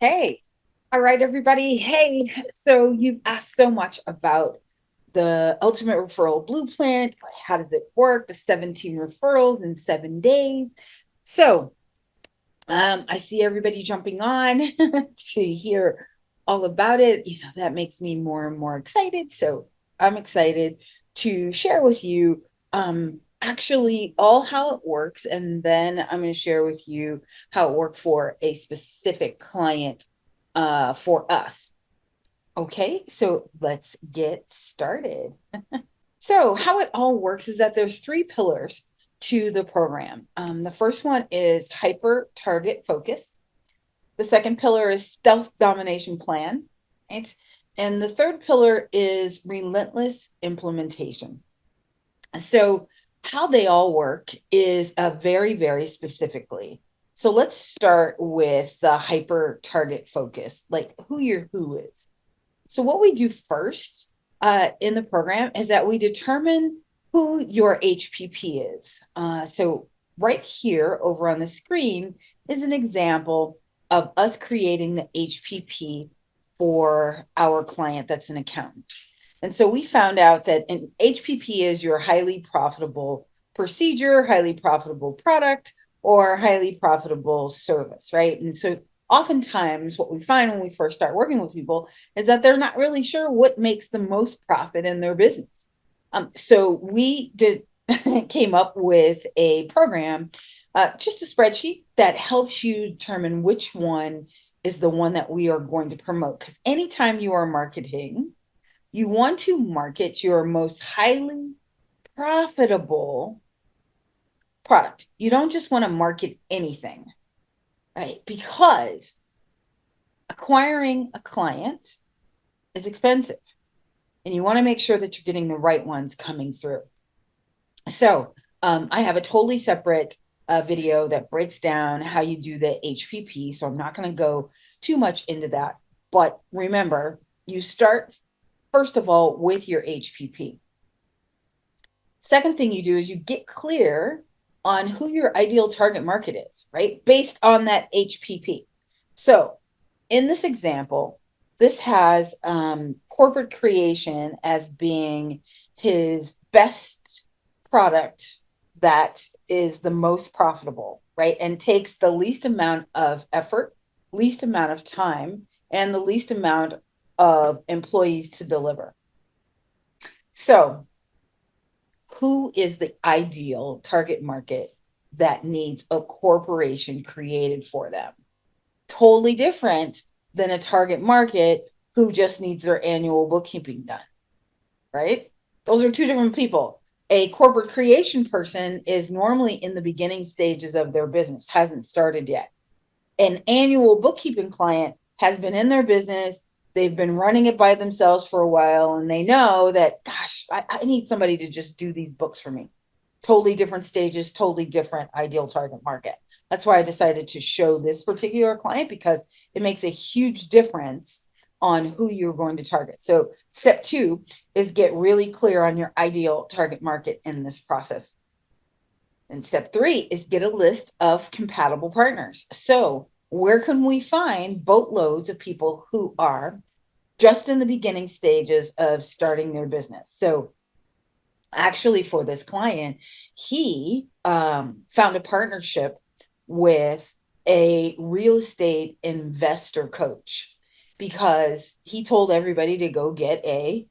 Hey, all right, everybody. Hey, so you've asked so much about the ultimate referral blueprint. How does it work? The 17 referrals in 7 days. So, I see everybody jumping on to hear all about it. That makes me more and more excited. So, I'm excited to share with you actually all how it works. And then I'm going to share with you how it worked for a specific client for us. Okay, so let's get started. So, how it all works is that there's three pillars to the program. The first one is hyper target focus. The second pillar is stealth domination plan, right? And the third pillar is relentless implementation. So, how they all work is very, very specifically. So, let's start with the hyper target focus, like who your who is. So, what we do first in the program is that we determine who your HPP is. So, right here over on the screen is an example of us creating the HPP for our client that's an accountant. And so we found out that an HPP is your highly profitable procedure, highly profitable product, or highly profitable service, right? And so oftentimes what we find when we first start working with people is that they're not really sure what makes the most profit in their business. So we did came up with a program, just a spreadsheet that helps you determine which one is the one that we are going to promote. Because anytime you are marketing, you want to market your most highly profitable product. You don't just want to market anything, right? Because acquiring a client is expensive and you want to make sure that you're getting the right ones coming through. So I have a totally separate video that breaks down how you do the HPP. So I'm not going to go too much into that. But remember, you start, first of all, with your HPP. Second thing you do is you get clear on who your ideal target market is, right? Based on that HPP. So in this example, this has corporate creation as being his best product that is the most profitable, right? And takes the least amount of effort, least amount of time, and the least amount of employees to deliver. So, who is the ideal target market that needs a corporation created for them? Totally different than a target market who just needs their annual bookkeeping done, right? Those are two different people. A corporate creation person is normally in the beginning stages of their business, hasn't started yet. An annual bookkeeping client has been in their business, they've been running it by themselves for a while, and they know that, gosh, I need somebody to just do these books for me. Totally different stages, totally different ideal target market. That's why I decided to show this particular client, because it makes a huge difference on who you're going to target. So step 2 is get really clear on your ideal target market in this process. And step 3 is get a list of compatible partners. So where can we find boatloads of people who are just in the beginning stages of starting their business? So actually, for this client, he found a partnership with a real estate investor coach because he told everybody to go get a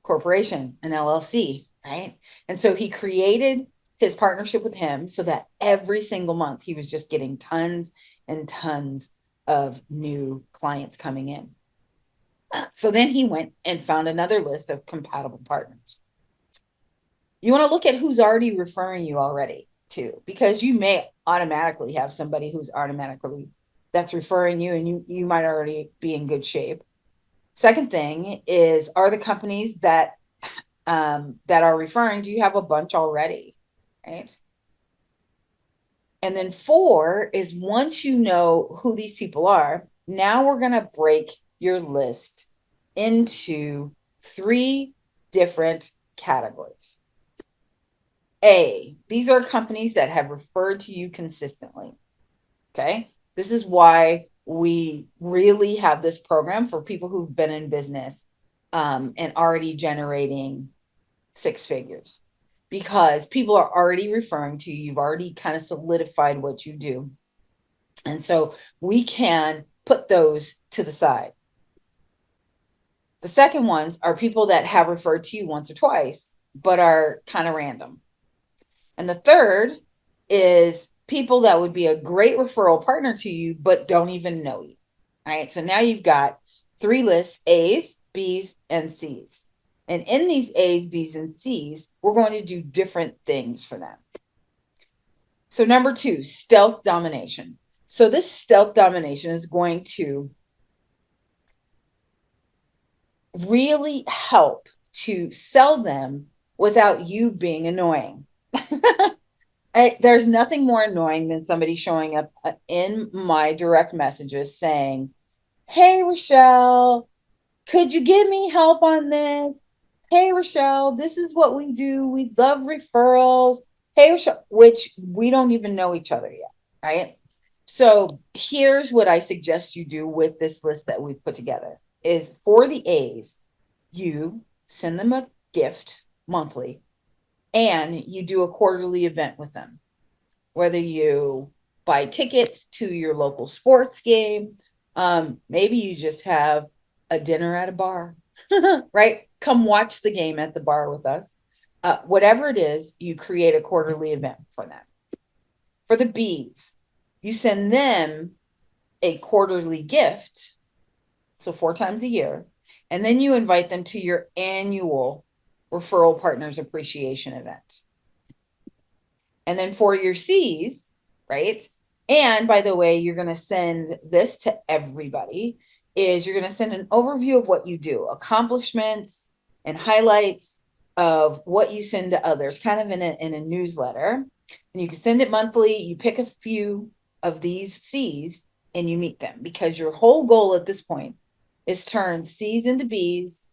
corporation, an LLC, right? And so he created his partnership with him so that every single month he was just getting tons and tons of new clients coming in. So then he went and found another list of compatible partners. You want to look at who's already referring you already too, because you may automatically have somebody who's automatically that's referring you, and you might already be in good shape. Second thing is, are the companies that are referring, do you have a bunch already, right? And then 4 is, once you know who these people are, now we're going to break your list into 3 different categories. A, these are companies that have referred to you consistently. Okay. This is why we really have this program for people who've been in business and already generating six figures, because people are already referring to you. You've already kind of solidified what you do. And so we can put those to the side. The second ones are people that have referred to you once or twice, but are kind of random. And the third is people that would be a great referral partner to you, but don't even know you. All right. So now you've got three lists: A's, B's, and C's. And in these A's, B's, and C's, we're going to do different things for them. So number two, stealth domination. So this stealth domination is going to really help to sell them without you being annoying. There's nothing more annoying than somebody showing up in my direct messages saying, "Hey, Rochelle, could you give me help on this? Hey, Rochelle, this is what we do. We love referrals. Hey, Rochelle," which we don't even know each other yet, right? So here's what I suggest you do with this list that we've put together is for the A's, you send them a gift monthly and you do a quarterly event with them. Whether you buy tickets to your local sports game, maybe you just have a dinner at a bar, right? Come watch the game at the bar with us. Whatever it is, you create a quarterly event for them. For the B's, you send them a quarterly gift, so 4 times a year, and then you invite them to your annual referral partners appreciation event. And then for your C's, right? And by the way, you're going to send this to everybody, is you're going to send an overview of what you do, accomplishments and highlights of what you send to others, kind of in a newsletter. And you can send it monthly. You pick a few of these C's and you meet them, because your whole goal at this point is turn C's into B's,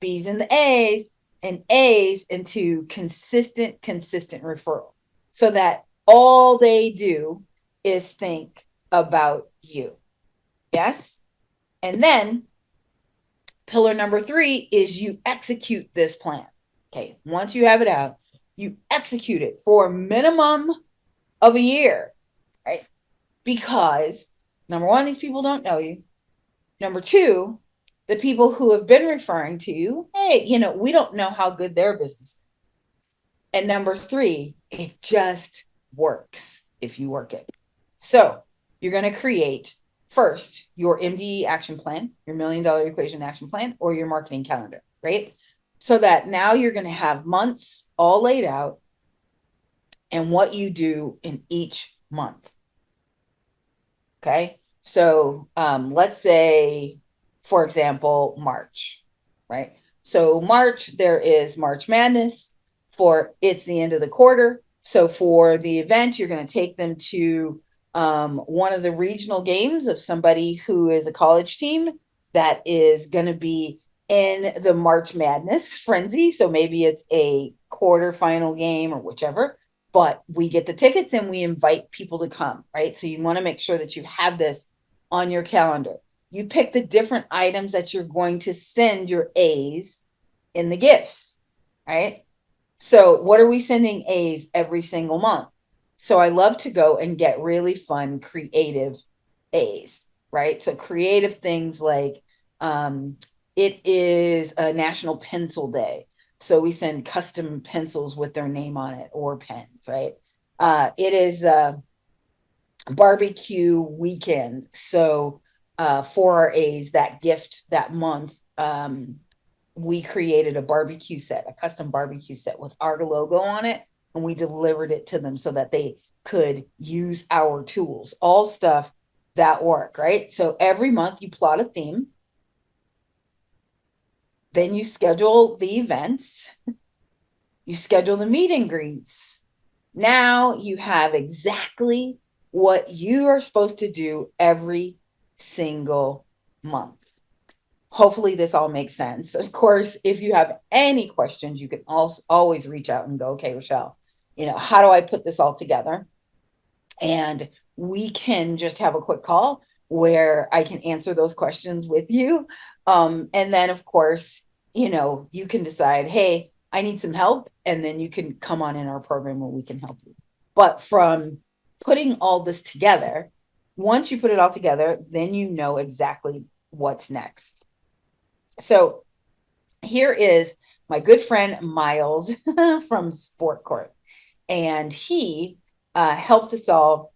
B's into A's, and A's into consistent referral, so that all they do is think about you. Yes? And then pillar number 3 is you execute this plan. Okay, once you have it out, you execute it for a minimum of a year, right? Because number 1, these people don't know you. Number 2, the people who have been referring to you, hey, we don't know how good their business is. And number 3, it just works if you work it. So you're going to create first your MDE action plan, your $1 Million Equation action plan, or your marketing calendar, right? So that now you're going to have months all laid out and what you do in each month. Okay. So let's say, for example, March, right? So March, there is March Madness. It's the end of the quarter. So for the event, you're going to take them to one of the regional games of somebody who is a college team that is going to be in the March Madness frenzy. So maybe it's a quarterfinal game or whichever, but we get the tickets and we invite people to come, right? So you want to make sure that you have this on your calendar. You pick the different items that you're going to send your A's in the gifts, right? So what are we sending A's every single month? So I love to go and get really fun, creative A's, right? So creative things like it is a National Pencil Day. So we send custom pencils with their name on it, or pens, right? It is a barbecue weekend. So for our A's, that gift that month, we created a barbecue set, a custom barbecue set with our logo on it, and we delivered it to them so that they could use our tools, all stuff that work, right? So every month you plot a theme, then you schedule the events, you schedule the meet and greets. Now you have exactly what you are supposed to do every single month. Hopefully this all makes sense. Of course, if you have any questions, you can also always reach out and go, okay, Rochelle, how do I put this all together? And we can just have a quick call where I can answer those questions with you. And then, of course, you can decide, hey, I need some help. And then you can come on in our program where we can help you. But from putting all this together, once you put it all together, then you know exactly what's next. So here is my good friend Miles from Sport Court, and he helped us all.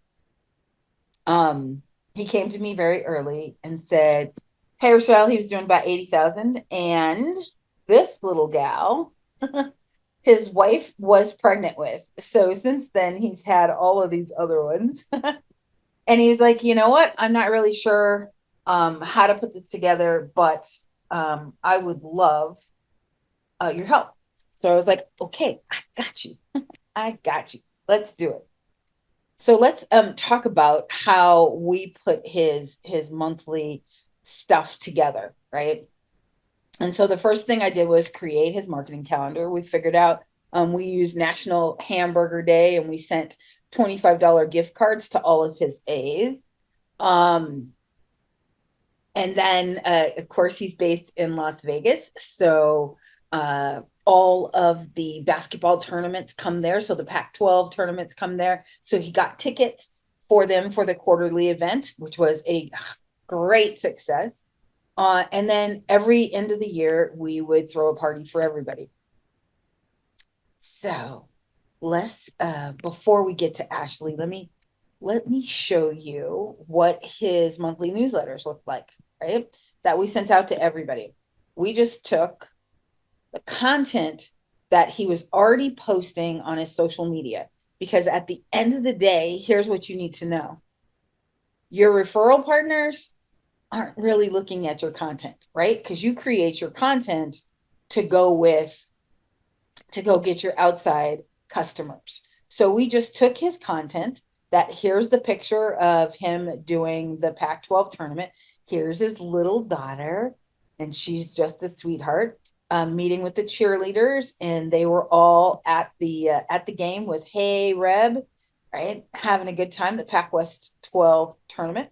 He came to me very early and said, "Hey, Rochelle," he was doing about 80,000, and this little gal, his wife was pregnant with. So since then, he's had all of these other ones. And he was like, you know what? I'm not really sure how to put this together, but I would love your help. So I was like, okay, I got you. I got you. Let's do it. So let's talk about how we put his monthly stuff together, right? And so the first thing I did was create his marketing calendar. We figured out we used National Hamburger Day, and we sent $25 gift cards to all of his A's. Um, and then, of course, he's based in Las Vegas. So all of the basketball tournaments come there. So the Pac-12 tournaments come there. So he got tickets for them for the quarterly event, which was a great success. And then every end of the year, we would throw a party for everybody. So let's, before we get to Ashley, let me show you what his monthly newsletters look like, right? That we sent out to everybody. We just took the content that he was already posting on his social media, because at the end of the day, here's what you need to know. Your referral partners aren't really looking at your content, right? Because you create your content to go get your outside customers. So we just took his content, that here's the picture of him doing the Pac-12 tournament. Here's his little daughter, and she's just a sweetheart, meeting with the cheerleaders, and they were all at the game with Hey Reb, right? Having a good time, the Pac-West 12 tournament.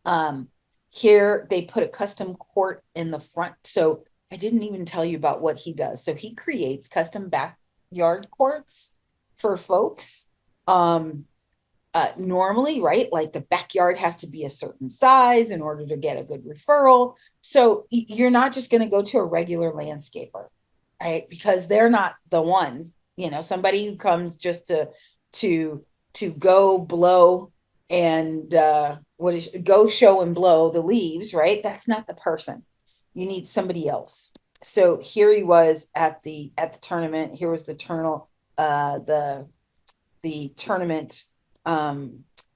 Um, Here they put a custom court in the front. So I didn't even tell you about what he does. So he creates custom backyard courts for folks. Normally, right? Like the backyard has to be a certain size in order to get a good referral. So you're not just going to go to a regular landscaper, right? Because they're not the ones, somebody who comes just to go blow and go show and blow the leaves, right? That's not the person. You need somebody else. So here he was at the tournament. Here was the tournament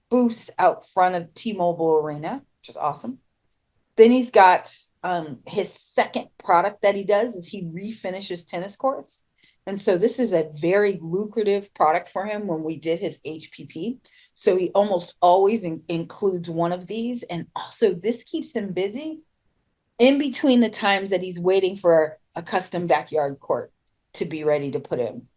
booths out front of T-Mobile Arena, which is awesome. Then he's got his second product that he does is he refinishes tennis courts. And so this is a very lucrative product for him when we did his HPP. So he almost always includes one of these. And also this keeps him busy in between the times that he's waiting for a custom backyard court to be ready to put in.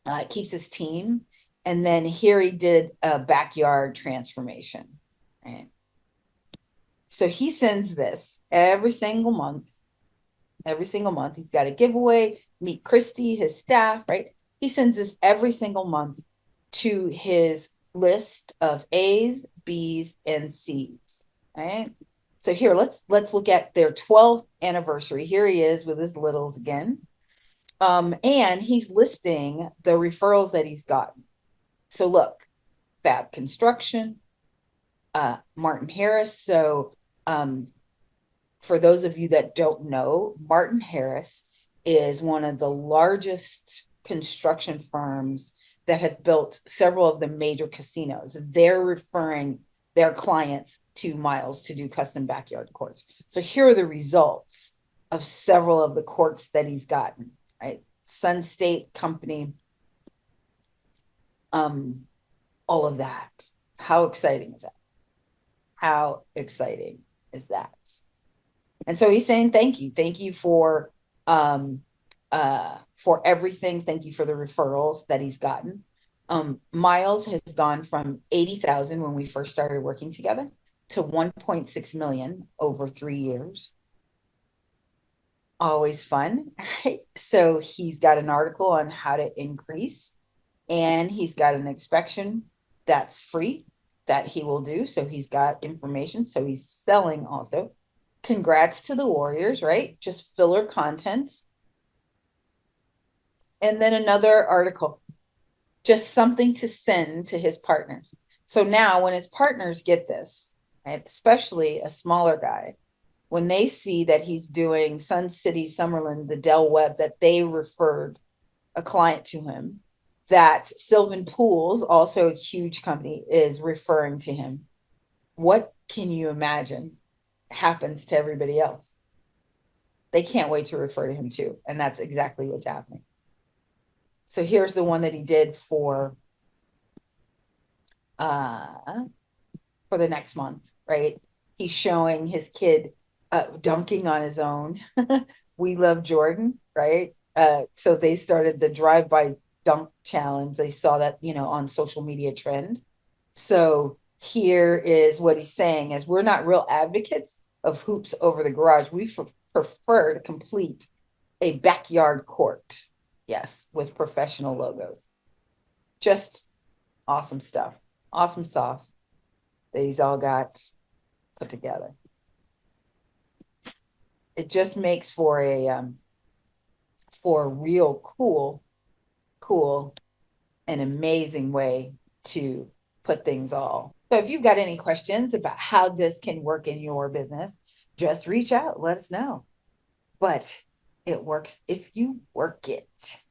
It keeps his team. And then here he did a backyard transformation, right? So he sends this every single month. Every single month, he's got a giveaway. Meet Christy, his staff, right? He sends this every single month to his list of A's, B's, and C's, right? So here, let's look at their 12th anniversary. Here he is with his littles again. And he's listing the referrals that he's gotten. So look, Fab Construction, Martin Harris. So for those of you that don't know, Martin Harris is one of the largest construction firms that have built several of the major casinos. They're referring their clients to Miles to do custom backyard courts. So here are the results of several of the courts that he's gotten, right? Sun State Company, all of that. How exciting is that? How exciting is that? And so he's saying, thank you. Thank you for everything. Thank you for the referrals that he's gotten. Miles has gone from 80,000 when we first started working together to 1.6 million over 3 years. Always fun. Right? So he's got an article on how to increase, and he's got an inspection that's free that he will do. So he's got information. So he's selling also. Congrats to the Warriors, right? Just filler content. And then another article, just something to send to his partners. So now when his partners get this, right, especially a smaller guy, when they see that he's doing Sun City, Summerlin, the Dell Web, that they referred a client to him, that Sylvan Pools, also a huge company, is referring to him. What can you imagine happens to everybody else? They can't wait to refer to him too. And that's exactly what's happening. So here's the one that he did uh, for the next month, right? He's showing his kid dunking on his own. We love Jordan, right? So they started the drive-by dunk challenge. They saw that, on social media trend. So here is what he's saying: is we're not real advocates of hoops over the garage. We prefer to complete a backyard court. Yes, with professional logos. Just awesome stuff. Awesome sauce that he's all got put together. It just makes for a real cool and amazing way to put things all. So if you've got any questions about how this can work in your business, just reach out, let us know. But it works if you work it.